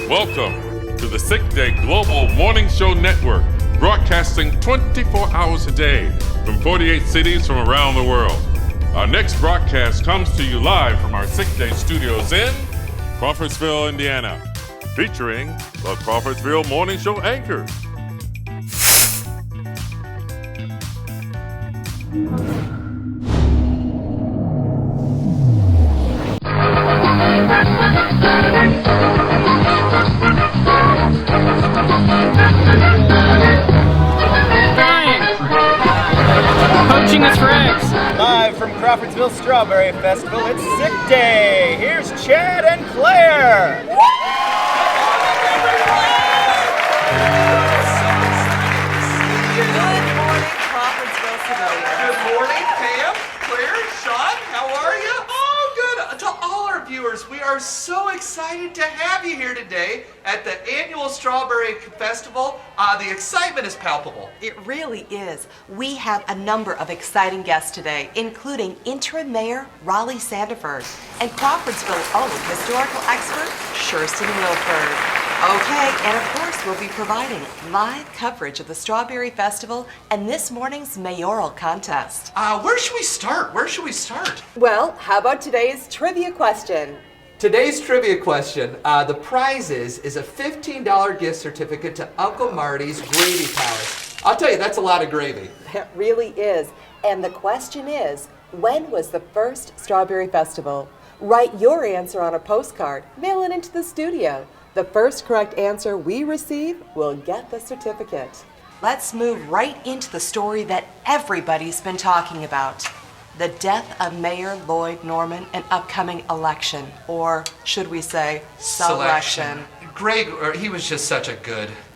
Welcome to the Sick Day Global Morning Show Network, broadcasting 24 hours a day from 48 cities from around the world. Our next broadcast comes to you live from our Sick Day studios in Crawfordsville, Indiana, featuring the Crawfordsville Morning Show anchors. Poaching his frags. Live from Crawfordsville Strawberry Festival, it's Sick Day. Here's Chad and Claire. Good morning, Crawfordsville civilians. Good morning, Pam, Claire, Sean, how are you? Oh, good. To all our viewers, we are so excited to have you here today at the annual Strawberry Festival. The excitement is palpable. It really is. We have a number of exciting guests today, including interim mayor Raleigh Sandiford and Crawfordsville's own historical expert, Shurston Wilford. Okay, and of course we'll be providing live coverage of the Strawberry Festival and this morning's mayoral contest. Where should we start? Well, how about today's trivia question? Today's trivia question, the prize is a $15 gift certificate to Uncle Marty's Gravy Palace. I'll tell you, that's a lot of gravy. It really is. And the question is, when was the first Strawberry Festival? Write your answer on a postcard, mail it into the studio. The first correct answer we receive will get the certificate. Let's move right into the story that everybody's been talking about. The death of Mayor Lloyd Norman and upcoming election, or should we say, selection. Greg, he was just such a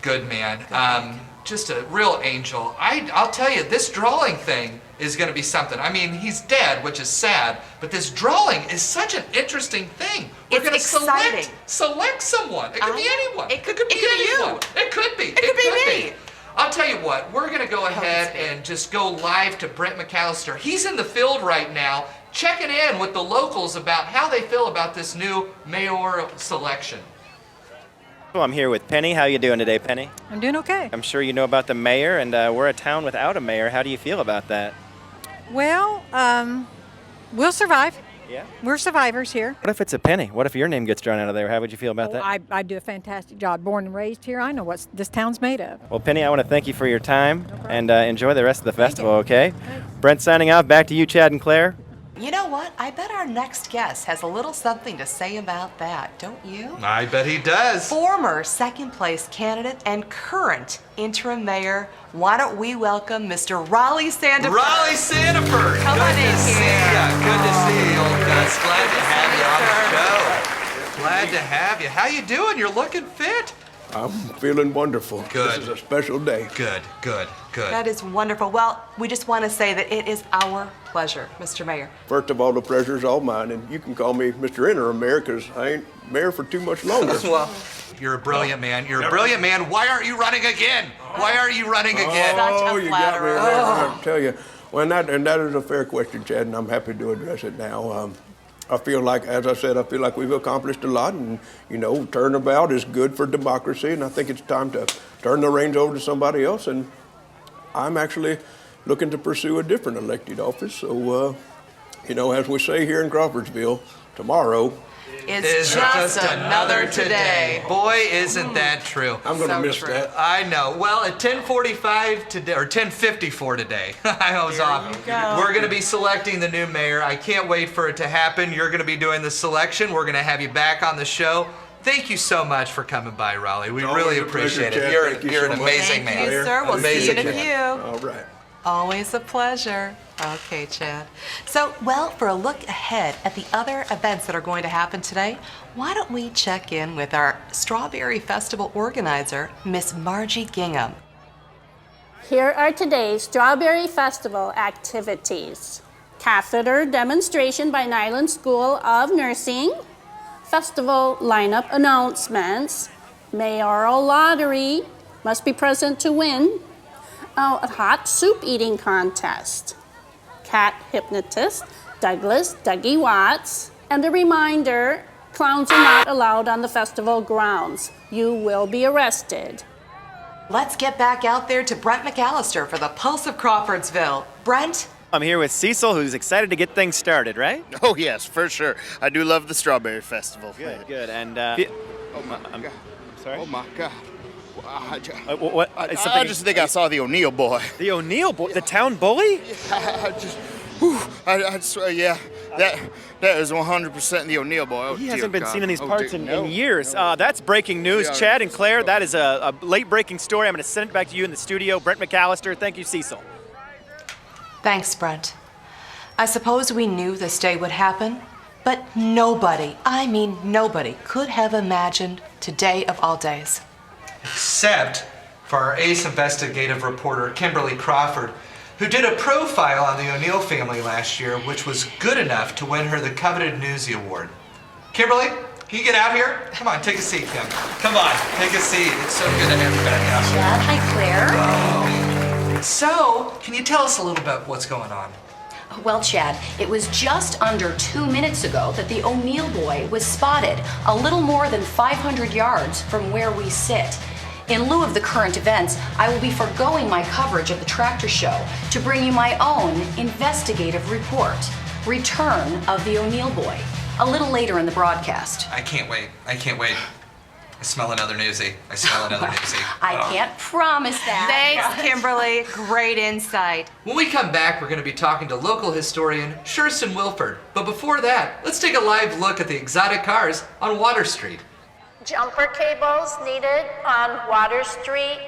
good man. Just a real angel. I'll tell you, this drawing thing is going to be something. I mean, he's dead, which is sad, but this drawing is such an interesting thing. We're going to select someone. It could be anyone. It could be anyone. you. It could be. It could be me. I'll tell you what, we're going to go ahead and just go live to Brent McAllister. He's in the field right now, checking in with the locals about how they feel about this new mayoral selection. Well, I'm here with Penny. How you doing today, Penny? I'm doing okay. I'm sure you know about the mayor, and we're a town without a mayor. How do you feel about that? Well, we'll survive. Yeah. We're survivors here. What if it's a Penny? What if your name gets drawn out of there? How would you feel about that? I do a fantastic job. Born and raised here. I know what this town's made of. Well, Penny, I want to thank you for your time, and enjoy the rest of the festival, okay? Thanks. Brent signing off. Back to you, Chad and Claire. You know what? I bet our next guest has a little something to say about that, don't you? I bet he does. Former second place candidate and current interim mayor, why don't we welcome Mr. Raleigh Sandiford. Raleigh Sandiford. Come on in Good to see here. you. Good to see you, old Gus. Glad to have you on the Sir. show. Glad to have you. How you doing? You're looking fit. I'm feeling wonderful. Good. This is a special day. Good. That is wonderful. Well, we just want to say that it is our pleasure, Mr. Mayor. First of all, the pleasure's all mine, and you can call me Mr. Interim Mayor because I ain't mayor for too much longer. Well, you're a brilliant man. You're a brilliant man. Why aren't you running again? Why aren't you running again? Such a you got me flatterer. there. I tell you. Well, and that is a fair question, Chad, and I'm happy to address it now. I feel like, as I said, we've accomplished a lot, and, turnabout is good for democracy, and I think it's time to turn the reins over to somebody else, and I'm actually looking to pursue a different elected office. So, as we say here in Crawfordsville, tomorrow It's just another today. Boy, isn't that true. I'm going to miss true. that. I know. Well, at 10:45 today, or 10:54 today, I was off. you go. We're going to be selecting the new mayor. I can't wait for it to happen. You're going to be doing the selection. We're going to have you back on the show. Thank you so much for coming by, Raleigh. We Always really a pleasure, appreciate it. Chad. You're Thank you an so much. amazing Thank man. you, sir. We'll see you in a Amazing. few. All right. Always a pleasure. Okay, Chad. So, well, for a look ahead at the other events that are going to happen today, why don't we check in with our Strawberry Festival organizer, Miss Margie Gingham. Here are today's Strawberry Festival activities. Catheter demonstration by Nyland School of Nursing. Festival lineup announcements. Mayoral lottery. Must be present to win. A hot soup eating contest. Cat hypnotist Dougie Watts. And a reminder, Clowns are not allowed on the festival grounds. You will be arrested. Let's get back out there to Brent McAllister for the Pulse of Crawfordsville. Brent? I'm here with Cecil, who's excited to get things started, right? Oh, yes, for sure. I do love the Strawberry Festival. Good. And, Oh, my God. I'm sorry? Oh, my God. What? I just think I saw the O'Neill boy. The O'Neill boy? The town bully? I swear, yeah. That is 100% the O'Neill boy. Oh, He dear hasn't been God. seen in these Oh, parts dear, in no. years. That's breaking news. We are Chad and Claire, so that is a late-breaking story. I'm going to send it back to you in the studio. Brent McAllister, thank you, Cecil. Thanks, Brent. I suppose we knew this day would happen, but nobody, I mean nobody, could have imagined today of all days. Except for our ace investigative reporter, Kimberly Crawford, who did a profile on the O'Neill family last year, which was good enough to win her the coveted Newsy Award. Kimberly, can you get out here? Come on, take a seat, Kim. Come on, take a seat. It's so good to have you back out here. Chad, hi Claire. So, can you tell us a little about what's going on? Well, Chad, it was just under 2 minutes ago that the O'Neill boy was spotted a little more than 500 yards from where we sit. In lieu of the current events, I will be foregoing my coverage of the tractor show to bring you my own investigative report, Return of the O'Neill boy, a little later in the broadcast. I can't wait. I can't wait. I smell another Newsy. I smell another Newsy. I can't promise that. Thanks, Kimberly. Great insight. When we come back, we're going to be talking to local historian Shurston Wilford. But before that, let's take a live look at the exotic cars on Water Street. Jumper cables needed on Water Street.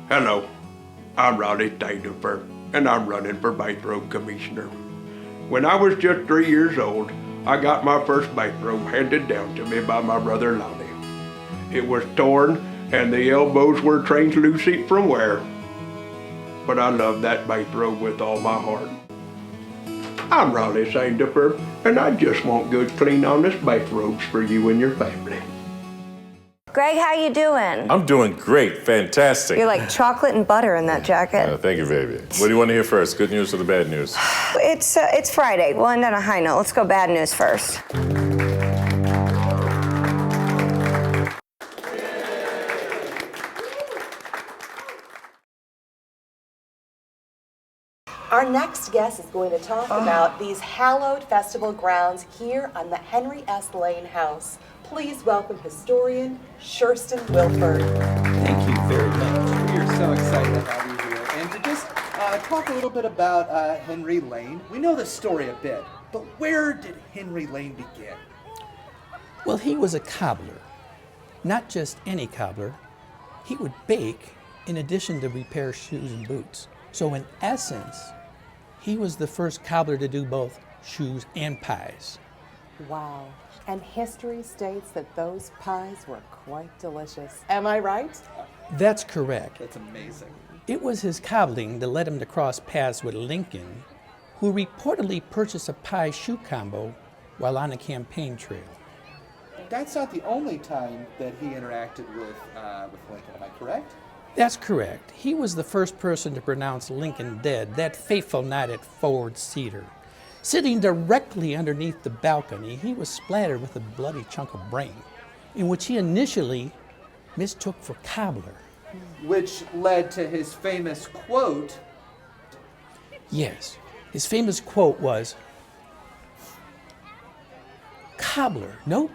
Hello, I'm Roddy Tagliaferro, and I'm running for bathrobe commissioner. When I was just 3 years old, I got my first bathrobe handed down to me by my brother Lonnie. It was torn, and the elbows were translucent from wear. But I love that bathrobe with all my heart. I'm Raleigh Tagliaferro, and I just want good, clean, honest bathrobes for you and your family. Greg, how you doing? I'm doing great, fantastic. You're like chocolate and butter in that jacket. Thank you, baby. What do you want to hear first, good news or the bad news? It's Friday. We'll end on a high note. Let's go bad news first. Our next guest is going to talk about these hallowed festival grounds here on the Henry S. Lane House. Please welcome historian Shurston Wilford. Thank you very much. We are so excited to have you here. And to just talk a little bit about Henry Lane. We know the story a bit, but where did Henry Lane begin? Well, he was a cobbler. Not just any cobbler. He would bake in addition to repair shoes and boots. So in essence, he was the first cobbler to do both shoes and pies. Wow. And history states that those pies were quite delicious. Am I right? That's correct. That's amazing. It was his cobbling that led him to cross paths with Lincoln, who reportedly purchased a pie shoe combo while on a campaign trail. That's not the only time that he interacted with Lincoln, am I correct? That's correct. He was the first person to pronounce Lincoln dead that fateful night at Ford Cedar. Sitting directly underneath the balcony, he was splattered with a bloody chunk of brain, in which he initially mistook for cobbler. Which led to his famous quote. Yes, his famous quote was, "Cobbler, no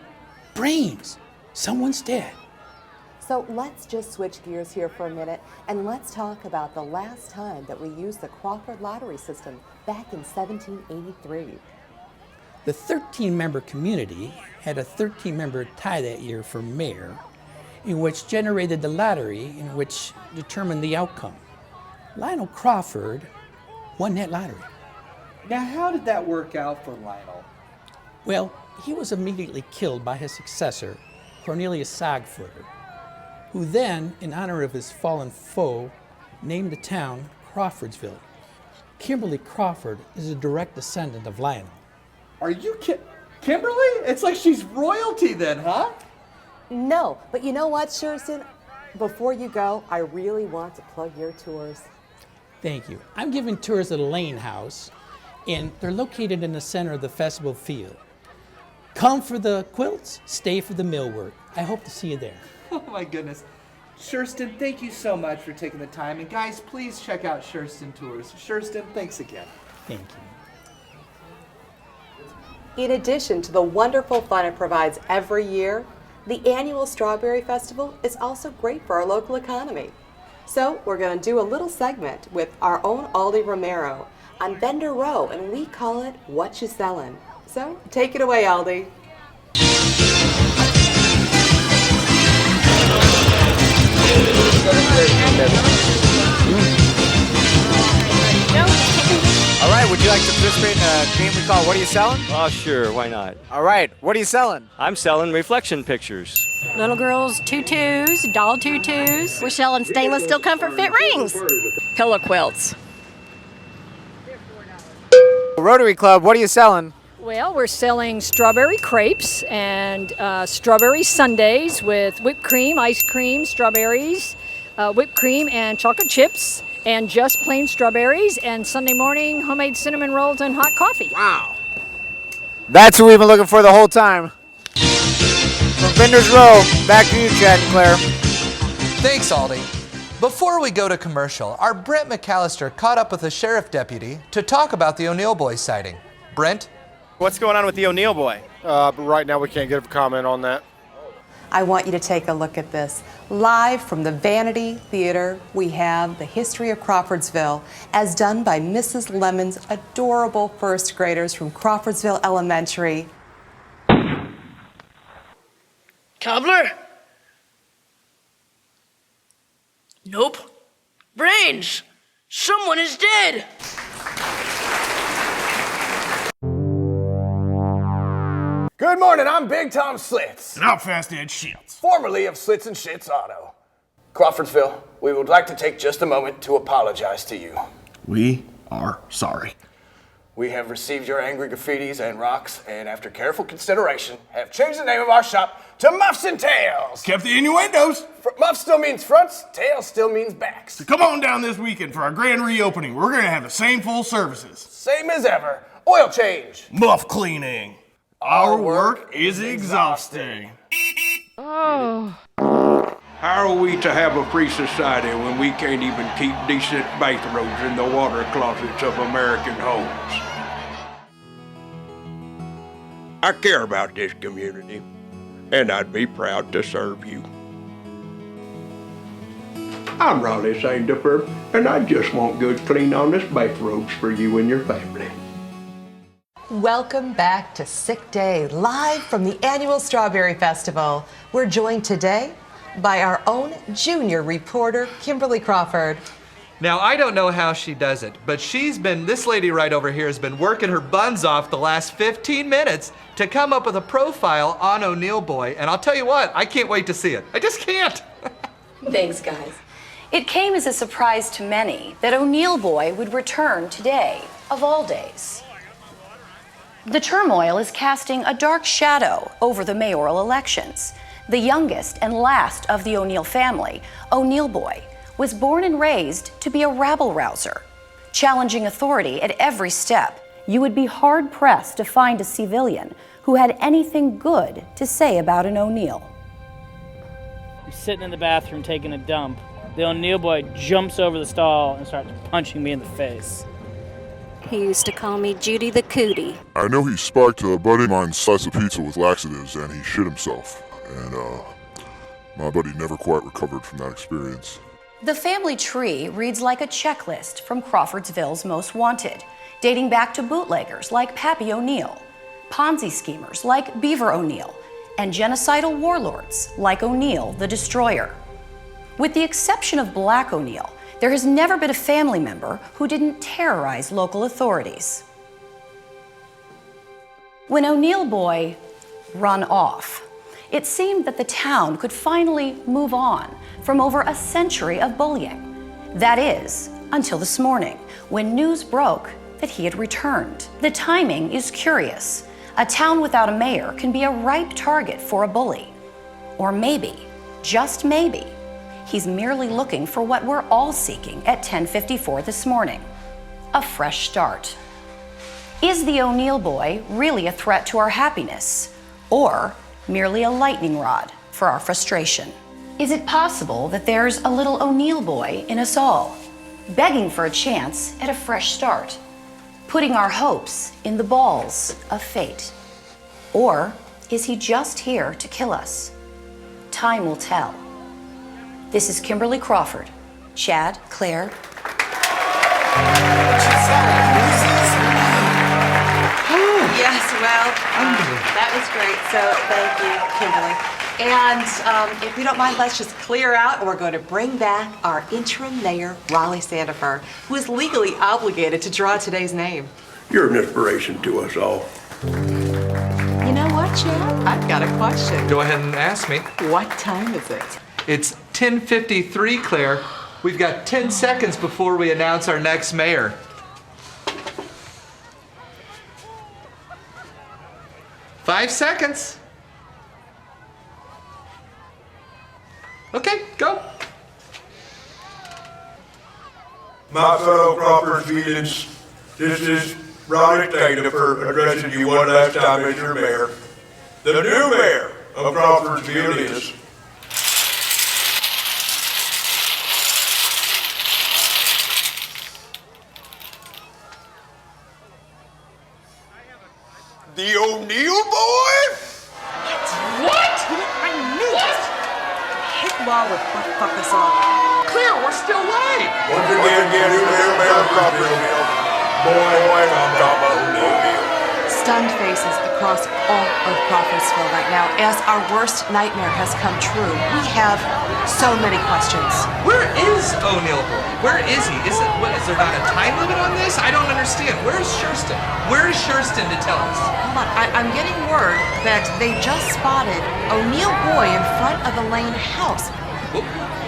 brains, someone's dead." So let's just switch gears here for a minute and let's talk about the last time that we used the Crawford lottery system back in 1783. The 13-member community had a 13-member tie that year for mayor, in which generated the lottery in which determined the outcome. Lionel Crawford won that lottery. Now, how did that work out for Lionel? Well, he was immediately killed by his successor, Cornelius Sogfooter, who then, in honor of his fallen foe, named the town Crawfordsville. Kimberly Crawford is a direct descendant of Lionel. Are you Kimberly? It's like she's royalty then, huh? No, but you know what, Shurston? Before you go, I really want to plug your tours. Thank you. I'm giving tours of the Lane House, and they're located in the center of the festival field. Come for the quilts, stay for the millwork. I hope to see you there. Oh my goodness. Shurston, thank you so much for taking the time. And guys, please check out Shurston Tours. Shurston, thanks again. Thank you. In addition to the wonderful fun it provides every year, the annual Strawberry Festival is also great for our local economy. So we're going to do a little segment with our own Aldi Romero on Vendor Row, and we call it What You Sellin'. So take it away, Aldi. All right, would you like to participate in a game we call What Are You Selling? Oh, sure, why not? All right, what are you selling? I'm selling reflection pictures. Little girls' tutus, doll tutus. We're selling stainless steel comfort fit rings. Pillow quilts. Rotary Club, what are you selling? Well, we're selling strawberry crepes and strawberry sundaes with whipped cream, ice cream, strawberries, whipped cream, and chocolate chips, and just plain strawberries, and Sunday morning homemade cinnamon rolls and hot coffee. Wow. That's what we've been looking for the whole time. From Vendors Row, back to you, Chad and Claire. Thanks, Aldi. Before we go to commercial, our Brent McAllister caught up with a sheriff deputy to talk about the O'Neill boy sighting. Brent? What's going on with the O'Neill boy? But right now we can't give a comment on that. I want you to take a look at this. Live from the Vanity Theater, we have the history of Crawfordsville as done by Mrs. Lemon's adorable first graders from Crawfordsville Elementary. Cobbler? Nope. Brains! Someone is dead! Good morning, I'm Big Tom Slits. And I'm Fast Ed Shits. Formerly of Slits and Shits Auto. Crawfordsville, we would like to take just a moment to apologize to you. We are sorry. We have received your angry graffitis and rocks, and after careful consideration, have changed the name of our shop to Muffs and Tails. Kept the innuendos. Muff still means fronts, tails still means backs. So come on down this weekend for our grand reopening. We're going to have the same full services. Same as ever. Oil change. Muff cleaning. Our work is exhausting. Oh. How are we to have a free society when we can't even keep decent bathrobes in the water closets of American homes? I care about this community, and I'd be proud to serve you. I'm Ronnie Sandifer, and I just want good, clean, honest bathrobes for you and your family. Welcome back to Sick Day, live from the annual Strawberry Festival. We're joined today by our own junior reporter, Kimberly Crawford. Now, I don't know how she does it, but this lady right over here has been working her buns off the last 15 minutes to come up with a profile on O'Neill boy, and I'll tell you what, I can't wait to see it. I just can't. Thanks, guys. It came as a surprise to many that O'Neill boy would return today, of all days. The turmoil is casting a dark shadow over the mayoral elections. The youngest and last of the O'Neill family, O'Neill boy, was born and raised to be a rabble-rouser, challenging authority at every step. You would be hard-pressed to find a civilian who had anything good to say about an O'Neill. I'm sitting in the bathroom taking a dump. The O'Neill boy jumps over the stall and starts punching me in the face. He used to call me Judy the Cootie. I know he spiked a buddy of mine's slice of pizza with laxatives and he shit himself. And my buddy never quite recovered from that experience. The family tree reads like a checklist from Crawfordsville's Most Wanted, dating back to bootleggers like Pappy O'Neill, Ponzi schemers like Beaver O'Neill, and genocidal warlords like O'Neill the Destroyer. With the exception of Black O'Neill, there has never been a family member who didn't terrorize local authorities. When O'Neill boy run off, it seemed that the town could finally move on from over a century of bullying. That is, until this morning, when news broke that he had returned. The timing is curious. A town without a mayor can be a ripe target for a bully. Or maybe, just maybe, He's merely looking for what we're all seeking at 10:54 this morning, a fresh start. Is the O'Neill boy really a threat to our happiness, or merely a lightning rod for our frustration? Is it possible that there's a little O'Neill boy in us all, begging for a chance at a fresh start, putting our hopes in the balls of fate? Or is he just here to kill us? Time will tell. This is Kimberly Crawford, Chad, Claire. Yes, well, that was great. So thank you, Kimberly. And if you don't mind, let's just clear out, and we're going to bring back our interim mayor, Raleigh Sandifer, who is legally obligated to draw today's name. You're an inspiration to us all. You know what, Chad? I've got a question. Go ahead and ask me. What time is it? It's 10:53, Claire. We've got 10 seconds before we announce our next mayor. Five seconds. Okay, go. My fellow Crawfordsvillians, this is Raleigh Sandifer addressing you one last time as your mayor. The new mayor of Crawfordsville is the O'Neill boy? What? I knew it. Hit law would fuck us up. Claire, we're still live. Once again, the new mayor of Crawfordsville. Boy, I'm talking about O'Neill. Stunned faces across all of Crawfordsville right now as our worst nightmare has come true. We have so many questions. Where is O'Neill boy? Where is he? Is there not a time limit on this? I don't understand. Where is Shurston? Where is Shurston to tell us? Hold on, I'm getting word that they just spotted O'Neill boy in front of the Lane house. Oh,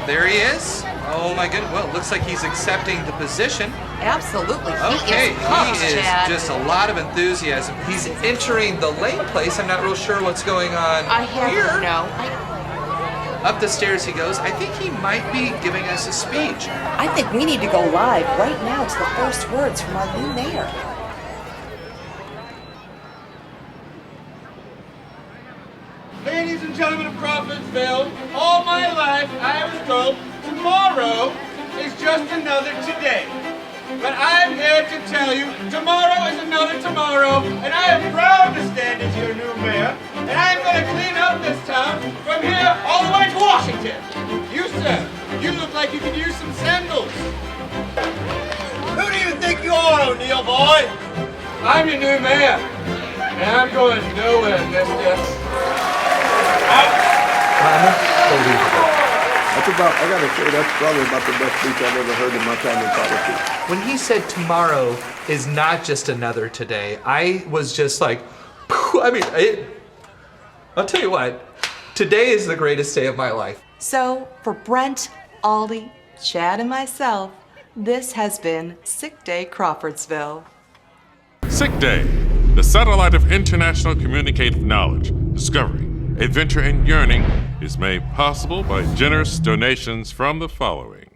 there he is. Oh my goodness. Well, it looks like he's accepting the position. Absolutely. Okay, He is Chad. just a lot of enthusiasm. He's entering the Lane place. I'm not real sure what's going on I have here. to know. Up the stairs he goes. I think he might be giving us a speech. I think we need to go live right now to the first words from our new mayor. Ladies and gentlemen of Crawfordsville, all my life I was told tomorrow is just another today. But I'm here to tell you tomorrow is another tomorrow, and I am proud to stand as your new mayor, and I'm going to clean up this town from here all the way to Washington. You, sir, you look like you could use some sandals. Who do you think you are, O'Neill boy? I'm your new mayor, and I'm going nowhere, mister. I gotta say, that's probably about the best speech I've ever heard in my time in politics. When he said tomorrow is not just another today, I was just like, I'll tell you what, today is the greatest day of my life. So, for Brent, Aldi, Chad, and myself, this has been Sick Day Crawfordsville. Sick Day, the satellite of international communicative knowledge, discovery, adventure, and yearning, is made possible by generous donations from the following.